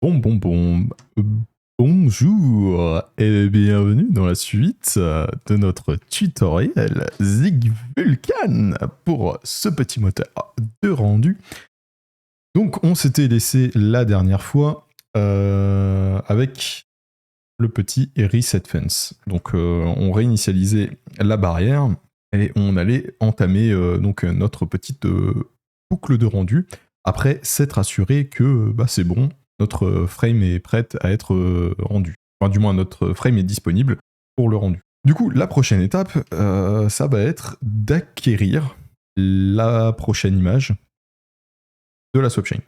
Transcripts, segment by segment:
Bon. Bonjour et bienvenue dans la suite de notre tutoriel Zig Vulcan pour ce petit moteur de rendu. Donc on s'était laissé la dernière fois avec le petit reset fence. Donc on réinitialisait la barrière et on allait entamer donc notre petite boucle de rendu après s'être assuré que c'est bon, notre frame est prête à être rendu. Enfin du moins notre frame est disponible pour le rendu. Du coup la prochaine étape ça va être d'acquérir la prochaine image de la swapchain.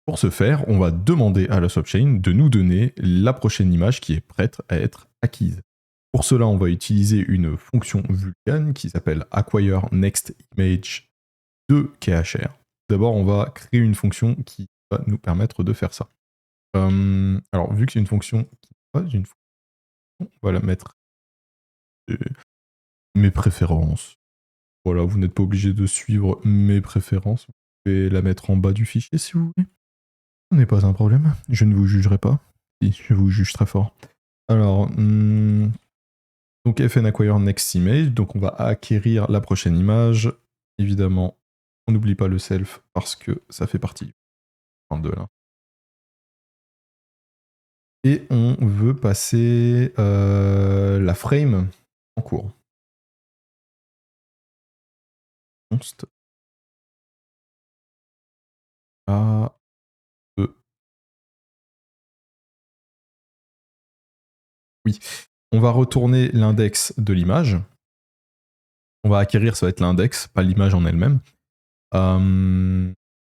Pour ce faire, on va demander à la swapchain de nous donner la prochaine image qui est prête à être acquise. Pour cela, on va utiliser une fonction Vulkan qui s'appelle acquire next image de KHR. D'abord, on va créer une fonction qui va nous permettre de faire ça. Alors, vu que c'est une fonction qui n'est pas une fonction, on va la mettre mes préférences. Voilà, vous n'êtes pas obligé de suivre mes préférences. Vous pouvez la mettre en bas du fichier si vous voulez. Ce n'est pas un problème, je ne vous jugerai pas. Si, je vous juge très fort. Alors, donc fn acquire next image, donc on va acquérir la prochaine image. Évidemment, on n'oublie pas le self parce que ça fait partie de là. Et on veut passer la frame en cours. Const A E. Oui, on va retourner l'index de l'image. On va acquérir, ça va être l'index, pas l'image en elle-même.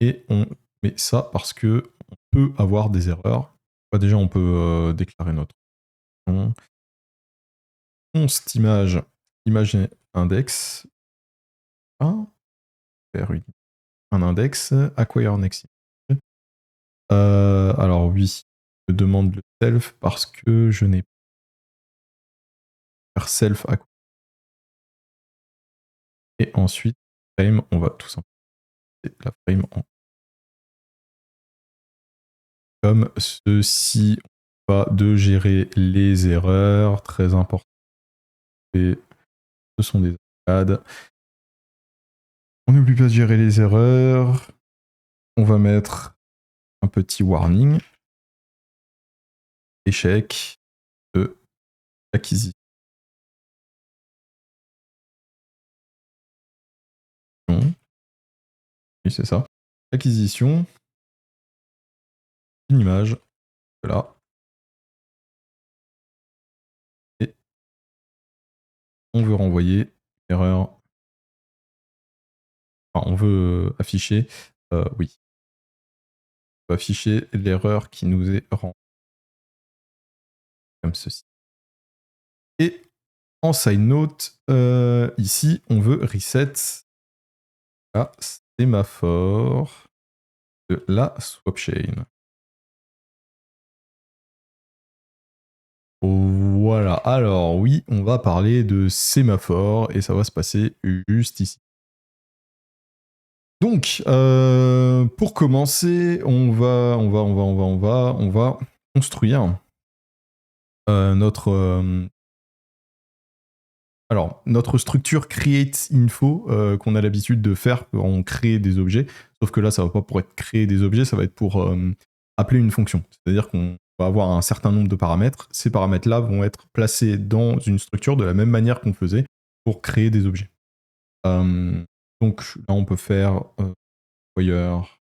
Et on met ça parce que on peut avoir des erreurs. Déjà, on peut déclarer notre const image index. Faire un index acquire next image. Alors oui, je demande le self parce que je n'ai pas self acquire. Et ensuite, frame, on va tout simplement la frame en comme ceci. On va de gérer les erreurs, très important. Et ce sont des arcades. On n'oublie pas de gérer les erreurs. On va mettre un petit warning. Échec de l'acquisition. Oui, c'est ça. Acquisition d'une image. Voilà. Et on veut renvoyer une erreur. Enfin, on veut afficher. Oui. On va afficher l'erreur qui nous est rendue. Comme ceci. Et en side note, ici, on veut reset la sémaphore de la swapchain. Voilà, alors oui, on va parler de sémaphore et ça va se passer juste ici. Donc, pour commencer, on va construire notre structure create info qu'on a l'habitude de faire quand on crée des objets. Sauf que là, ça va pas pour être créer des objets, ça va être pour appeler une fonction. C'est-à-dire qu'on va avoir un certain nombre de paramètres. Ces paramètres-là vont être placés dans une structure de la même manière qu'on faisait pour créer des objets. Donc là, on peut faire acquire.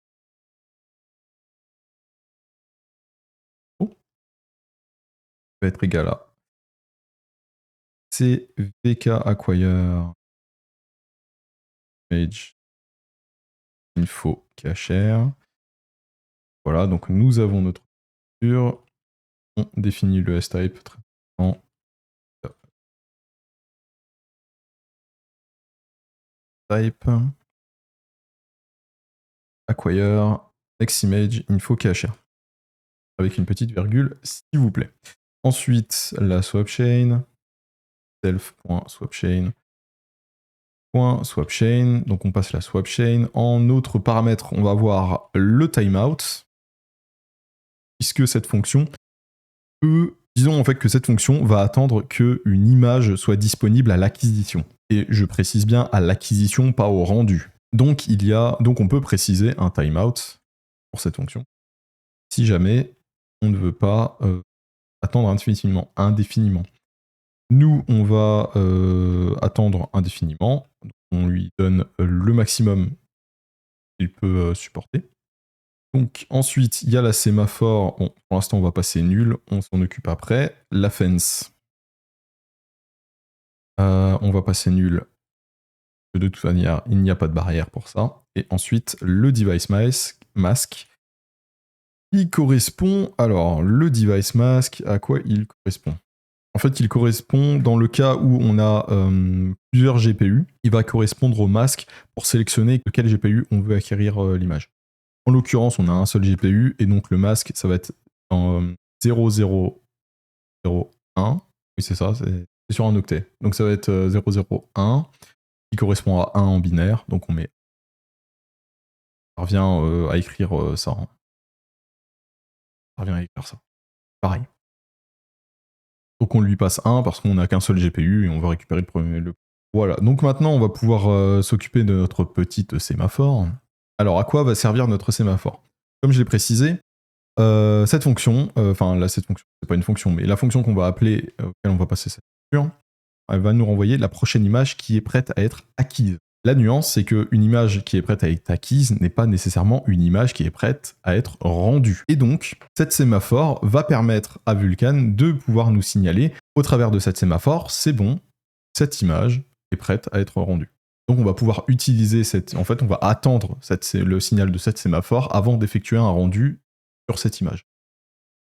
Va être égal à cvk acquire image info cacher. Voilà, donc nous avons notre structure. On définit le S-type très bien. Type acquire next image info cacher avec une petite virgule s'il vous plaît. Ensuite la swapchain self.swapchain .swapchain, donc on passe la swapchain. En autre paramètre, on va avoir le timeout. puisque cette fonction peut, disons en fait que cette fonction va attendre qu'une image soit disponible à l'acquisition. Et je précise bien à l'acquisition, pas au rendu. Donc on peut préciser un timeout pour cette fonction, si jamais on ne veut pas attendre indéfiniment. Nous, on va attendre indéfiniment. On lui donne le maximum qu'il peut supporter. Donc ensuite, il y a la sémaphore. Bon, pour l'instant, on va passer nul. On s'en occupe après. La fence. On va passer nul. De toute manière, il n'y a pas de barrière pour ça. Et ensuite, le device mask. Il correspond... Alors, le device mask, à quoi il correspond? En fait, il correspond, dans le cas où on a plusieurs GPU, il va correspondre au masque pour sélectionner lequel GPU on veut acquérir l'image. En l'occurrence, on a un seul GPU, et donc le masque, ça va être en 0001. Oui, c'est ça, c'est sur un octet. Donc ça va être 001, qui correspond à 1 en binaire. Donc on met... Ça revient à écrire ça. Hein. Ça revient à écrire ça. Pareil. Donc on lui passe 1 parce qu'on n'a qu'un seul GPU et on va récupérer le premier. Voilà, donc maintenant on va pouvoir s'occuper de notre petite sémaphore. Alors à quoi va servir notre sémaphore? Comme je l'ai précisé, cette fonction, cette fonction, c'est pas une fonction, mais la fonction qu'on va appeler, auquel on va passer cette fonction, elle va nous renvoyer la prochaine image qui est prête à être acquise. La nuance, c'est qu'une image qui est prête à être acquise n'est pas nécessairement une image qui est prête à être rendue. Et donc, cette sémaphore va permettre à Vulkan de pouvoir nous signaler, au travers de cette sémaphore, c'est bon, cette image est prête à être rendue. Donc on va pouvoir utiliser en fait, on va attendre le signal de cette sémaphore avant d'effectuer un rendu sur cette image.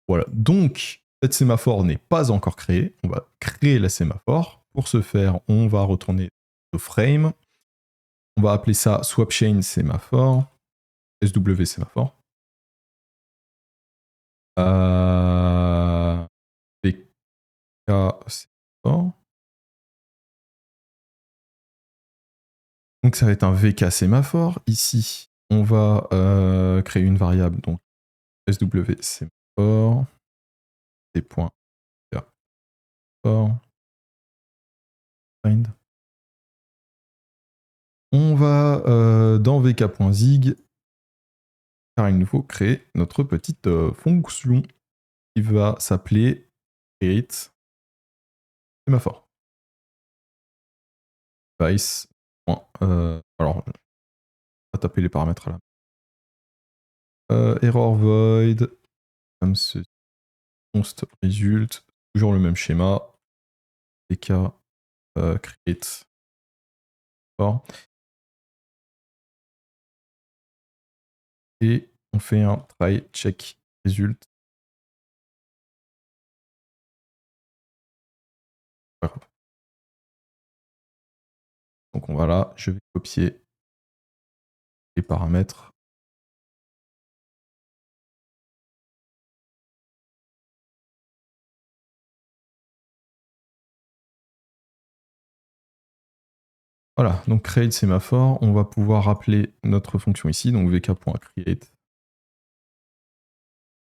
Voilà, donc cette sémaphore n'est pas encore créée, on va créer la sémaphore. Pour ce faire, on va retourner au frame. On va appeler ça swapchain sémaphore, SW sémaphore. VK sémaphore. Donc ça va être un VK sémaphore. Ici, on va créer une variable, donc SW sémaphore, des points sémaphore, find. On va dans vk.zig, car il nous faut créer notre petite fonction qui va s'appeler create sémaphore. Device. Alors, on va taper les paramètres là. Error void, comme ceci, const result, toujours le même schéma, vk create. Et on fait un try check result. Donc on va là, je vais copier les paramètres. Voilà, donc create sémaphore, on va pouvoir appeler notre fonction ici, donc vk.create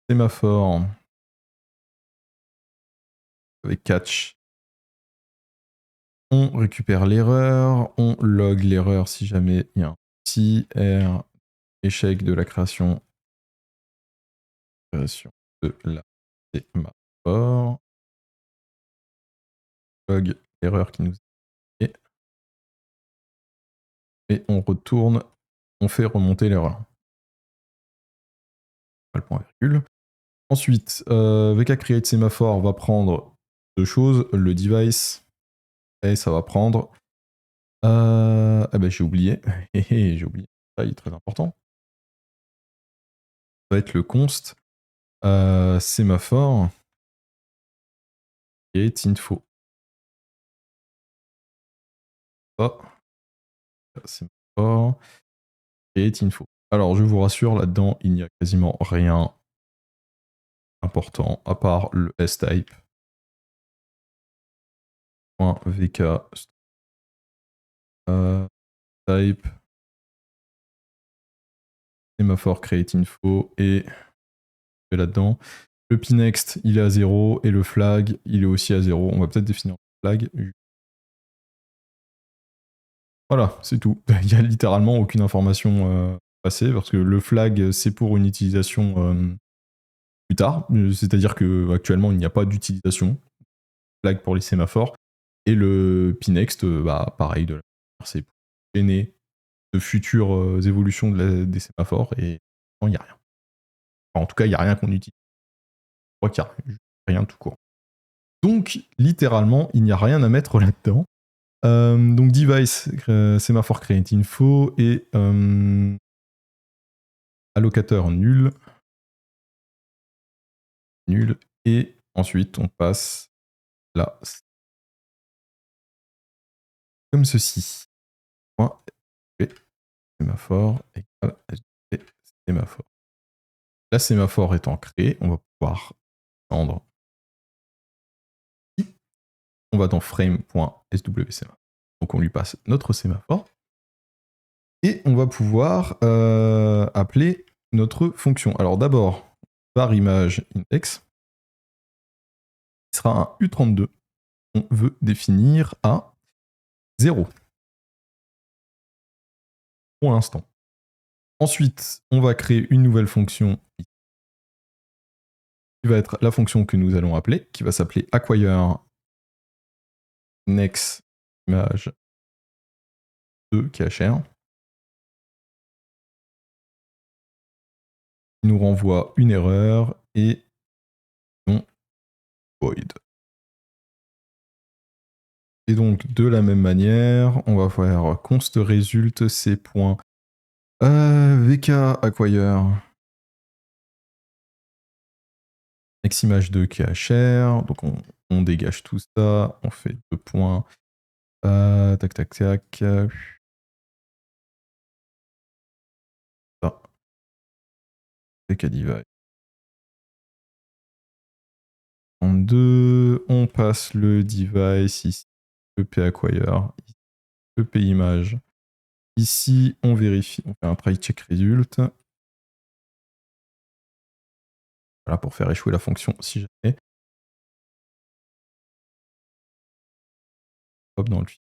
sémaphore avec catch. On récupère l'erreur, on log l'erreur si jamais il y a un petit R, échec de la création de la sémaphore, log l'erreur qui nous est, et on retourne, on fait remonter l'erreur. Le point virgule. Ensuite, VK create sémaphore va prendre deux choses, le device, et ça va prendre... ah ben j'ai oublié, j'ai oublié, ça il est très important. Ça va être le const sémaphore create info. Sémaphore create info. Alors je vous rassure, là-dedans, il n'y a quasiment rien important à part le s-type. .vk type sémaphore create info et là-dedans. Le pnext, il est à 0 et le flag, il est aussi à 0. On va peut-être définir le flag. Voilà, c'est tout. Il n'y a littéralement aucune information passée parce que le flag, c'est pour une utilisation plus tard. C'est-à-dire qu'actuellement, il n'y a pas d'utilisation flag pour les sémaphores. Et le pnext, bah, pareil, c'est pour gêner de futures évolutions des sémaphores et non, il n'y a rien. Enfin, en tout cas, il n'y a rien qu'on utilise. Je crois qu'il n'y a rien tout court. Donc, littéralement, il n'y a rien à mettre là-dedans. Donc, device, sémaphore create info et allocateur nul. Nul. Et ensuite, on passe là. Comme ceci. Point sémaphore égale sémaphore. La sémaphore étant créée, on va pouvoir prendre. On va dans frame.swsémaphore. Donc on lui passe notre sémaphore. Et on va pouvoir appeler notre fonction. Alors d'abord, var image index, qui sera un U32. On veut définir à 0. Pour l'instant. Ensuite, on va créer une nouvelle fonction qui va être la fonction que nous allons appeler, qui va s'appeler acquire next image de chr. Qui nous renvoie une erreur et non void. Et donc, de la même manière, on va faire const result c.vk acquire next image de chr. Donc, on dégage tout ça. On fait 2 points. Tac, tac, tac. Ça. VK device. En 2, on passe le device ici. EP acquire. EP image. Ici, on vérifie. On fait un try check result. Voilà, pour faire échouer la fonction si jamais. Hop, dans le fichier.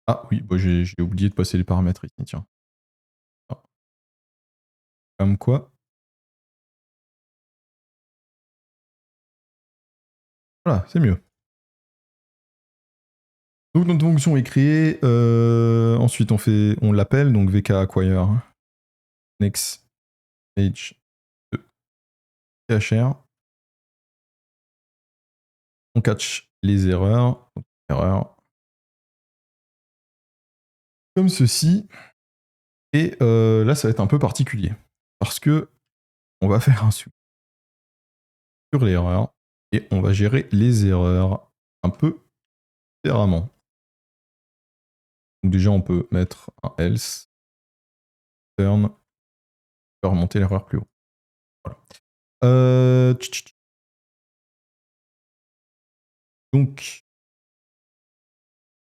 Ah oui, bah j'ai oublié de passer les paramètres ici, tiens. Ah. Comme quoi. Voilà, c'est mieux. Donc notre fonction est créée. Ensuite, on l'appelle, donc vk acquire next page de chr. On catch les erreurs. Comme ceci. Et là, ça va être un peu particulier. Parce que on va faire un switch sur l'erreur. Et on va gérer les erreurs un peu différemment. Donc déjà, on peut mettre un else. Turn. On peut remonter l'erreur plus haut. Voilà. Donc,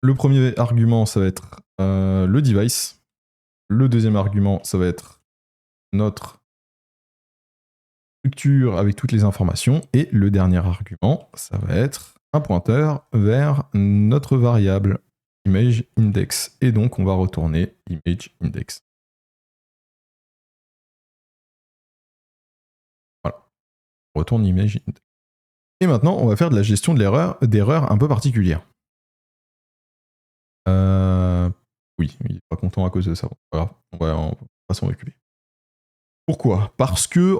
le premier argument, ça va être le device. Le deuxième argument, ça va être notre structure avec toutes les informations. Et le dernier argument, ça va être un pointeur vers notre variable image index. Et donc, on va retourner image index. Voilà. On retourne image index. Et maintenant, on va faire de la gestion de d'erreurs un peu particulière. Oui, il n'est pas content à cause de ça. Voilà, on va s'en occuper. Pourquoi? Parce que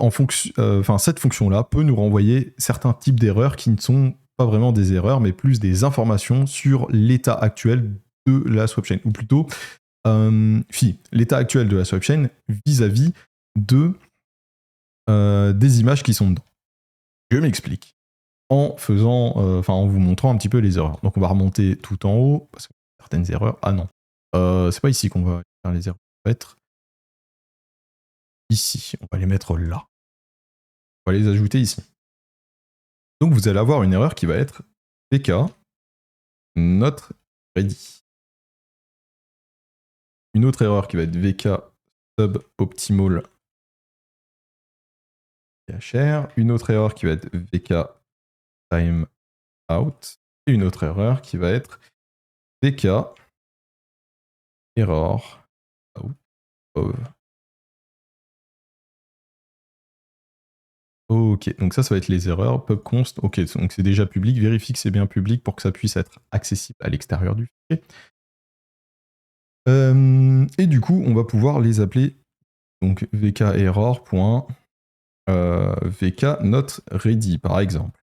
cette fonction-là peut nous renvoyer certains types d'erreurs qui ne sont pas vraiment des erreurs, mais plus des informations sur l'état actuel de la swapchain. Ou plutôt, l'état actuel de la swapchain vis-à-vis des images qui sont dedans. Je m'explique. En vous montrant un petit peu les erreurs. Donc on va remonter tout en haut, parce que certaines erreurs. Ah non. C'est pas ici qu'on va faire les erreurs. Ça va être ici. On va les mettre là. On va les ajouter ici. Donc vous allez avoir une erreur qui va être vk not ready. Une autre erreur qui va être vk suboptimal KHR, une autre erreur qui va être VK timeout, et une autre erreur qui va être VK error out of. Ok, donc ça va être les erreurs. Pubconst, ok, donc c'est déjà public. Vérifie que c'est bien public pour que ça puisse être accessible à l'extérieur du fichier. Et du coup, on va pouvoir les appeler donc vk_error.vk not ready par exemple.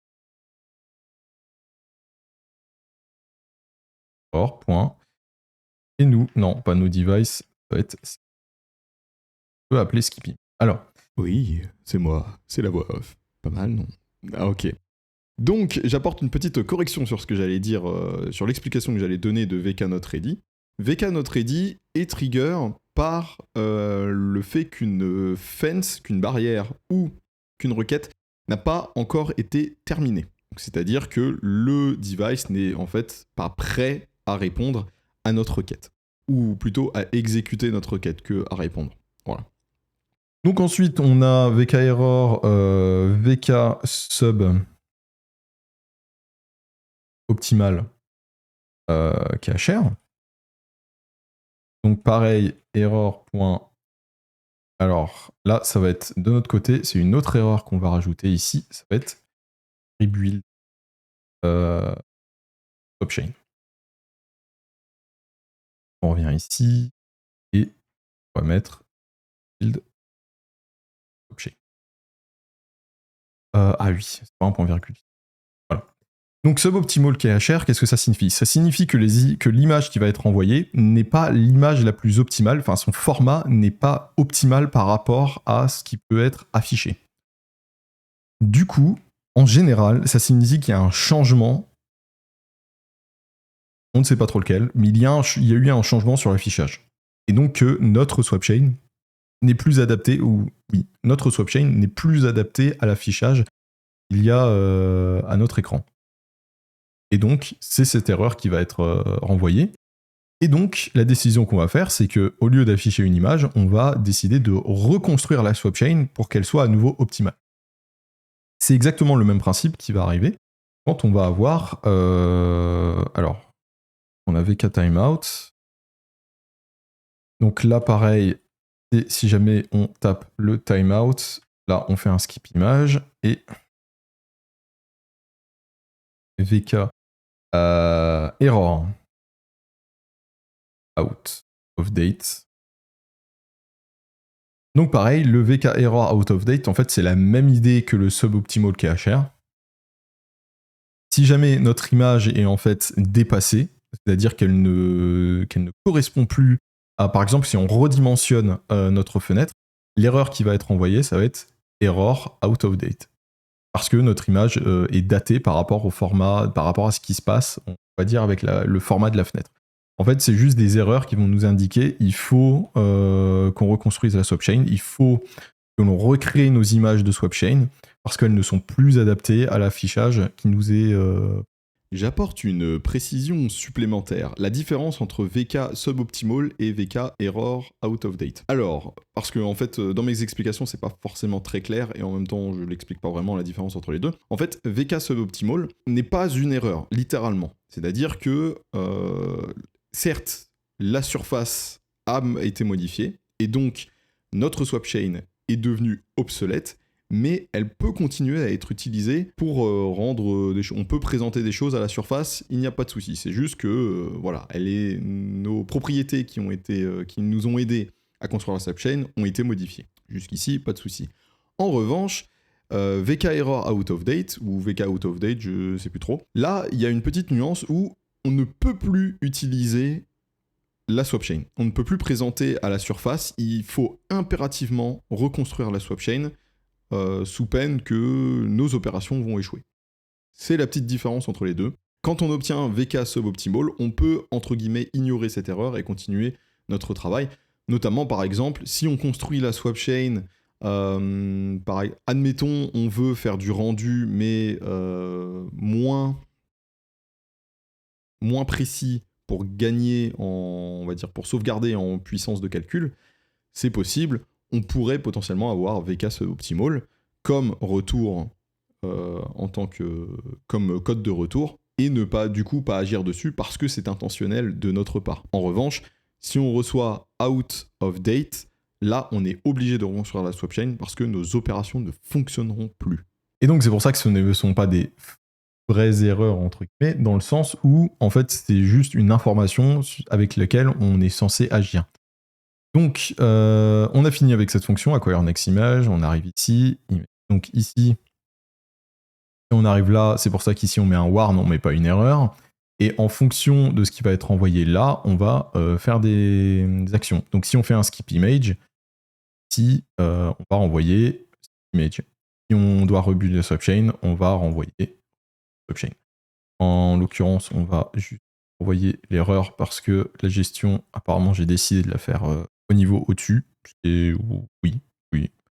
Error. Et nous, non, pas nos devices, ça va être. On peut appeler skipping. Alors. Oui, c'est moi, c'est la voix off. Pas mal, non? Ah, ok. Donc, j'apporte une petite correction sur ce que j'allais dire, sur l'explication que j'allais donner de VK not ready. VK not ready est trigger par le fait qu'une fence, qu'une barrière ou qu'une requête n'a pas encore été terminée. C'est-à-dire que le device n'est en fait pas prêt à répondre à notre requête. Ou plutôt à exécuter notre requête que à répondre. Voilà. Donc ensuite, on a VK error, VK sub optimal KHR. Donc pareil, error. Alors là, ça va être de notre côté, c'est une autre erreur qu'on va rajouter ici. Ça va être rebuild swapchain. On revient ici et on va mettre build swapchain. Ah oui, c'est pas un point virgule. Voilà. Donc suboptimal KHR, qu'est-ce que ça signifie? Ça signifie que l'image qui va être envoyée n'est pas l'image la plus optimale, enfin son format n'est pas optimal par rapport à ce qui peut être affiché. Du coup, en général, ça signifie qu'il y a un changement, on ne sait pas trop lequel, mais il y a eu un changement sur l'affichage. Et donc que notre swapchain n'est plus adapté, notre swapchain n'est plus adapté à l'affichage qu'il y a à notre écran. Et donc, c'est cette erreur qui va être renvoyée. Et donc, la décision qu'on va faire, c'est qu'au lieu d'afficher une image, on va décider de reconstruire la swapchain pour qu'elle soit à nouveau optimale. C'est exactement le même principe qui va arriver quand on va avoir... alors, on avait VK timeout. Donc là, pareil, si jamais on tape le timeout, là, on fait un skip image et VK error out of date. Donc pareil, le VK error out of date, en fait, c'est la même idée que le suboptimal KHR. Si jamais notre image est en fait dépassée, c'est-à-dire qu'elle ne correspond plus à, par exemple, si on redimensionne notre fenêtre, l'erreur qui va être envoyée, ça va être error out of date. Parce que notre image est datée par rapport au format, par rapport à ce qui se passe, on va dire, avec le format de la fenêtre. En fait, c'est juste des erreurs qui vont nous indiquer il faut qu'on reconstruise la swapchain, il faut que l'on recrée nos images de swapchain parce qu'elles ne sont plus adaptées à l'affichage qui nous est... J'apporte une précision supplémentaire, la différence entre VK suboptimal et VK error out of date. Alors, parce que en fait, dans mes explications, c'est pas forcément très clair, et en même temps, je l'explique pas vraiment la différence entre les deux. En fait, VK suboptimal n'est pas une erreur, littéralement. C'est-à-dire que, certes, la surface a été modifiée, et donc, notre swapchain est devenue obsolète, mais elle peut continuer à être utilisée pour rendre des choses. On peut présenter des choses à la surface, il n'y a pas de souci. C'est juste que, voilà, nos propriétés qui nous ont aidés à construire la swapchain ont été modifiées. Jusqu'ici, pas de souci. En revanche, VK error out of date, ou VK out of date, je sais plus trop, là, il y a une petite nuance où on ne peut plus utiliser la swapchain. On ne peut plus présenter à la surface, il faut impérativement reconstruire la swapchain sous peine que nos opérations vont échouer. C'est la petite différence entre les deux. Quand on obtient VK suboptimal, on peut, entre guillemets, ignorer cette erreur et continuer notre travail. Notamment, par exemple, si on construit la swapchain, admettons, on veut faire du rendu, mais moins précis pour gagner, on va dire, pour sauvegarder en puissance de calcul. c'est possible. On pourrait potentiellement avoir VK suboptimal comme retour comme code de retour et ne pas du coup pas agir dessus parce que c'est intentionnel de notre part. En revanche, si on reçoit out of date, là on est obligé de reconstruire la swap chain parce que nos opérations ne fonctionneront plus. Et donc c'est pour ça que ce ne sont pas des vraies erreurs entre guillemets, dans le sens où en fait c'est juste une information avec laquelle on est censé agir. Donc on a fini avec cette fonction acquire next image, on arrive ici, donc ici on arrive là, c'est pour ça qu'ici on met un warn, on met pas une erreur. Et en fonction de ce qui va être envoyé là, on va faire des actions. Donc si on fait un skip image, ici on va renvoyer skip image. Si on doit rebuild la swapchain, on va renvoyer swapchain. En l'occurrence, on va juste renvoyer l'erreur parce que la gestion, apparemment j'ai décidé de la faire au niveau au-dessus. Et oui.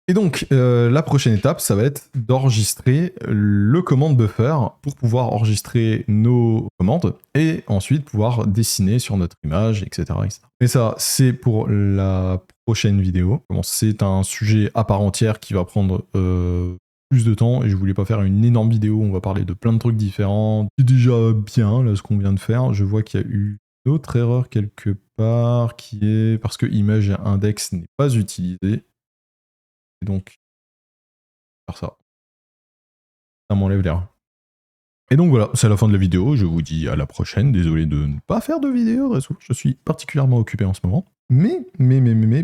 Et donc, la prochaine étape, ça va être d'enregistrer le command buffer pour pouvoir enregistrer nos commandes et ensuite pouvoir dessiner sur notre image, etc. etc. Mais ça, c'est pour la prochaine vidéo. C'est un sujet à part entière qui va prendre plus de temps et je voulais pas faire une énorme vidéo. On va parler de plein de trucs différents. C'est déjà bien, là, ce qu'on vient de faire. Je vois qu'il y a eu une autre erreur quelque part qui est parce que image index n'est pas utilisé. Et donc, faire ça. Ça m'enlève l'erreur. Et donc voilà, c'est la fin de la vidéo. Je vous dis à la prochaine. Désolé de ne pas faire de vidéo, réseau. Je suis particulièrement occupé en ce moment. Mais,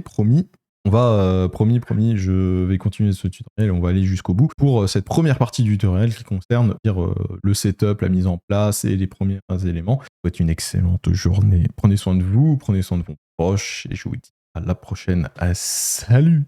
promis, on va, promis, je vais continuer ce tutoriel et on va aller jusqu'au bout pour cette première partie du tutoriel qui concerne le setup, la mise en place et les premiers éléments. Je vous souhaite une excellente journée. Prenez soin de vous, prenez soin de vos proches et je vous dis à la prochaine. Salut!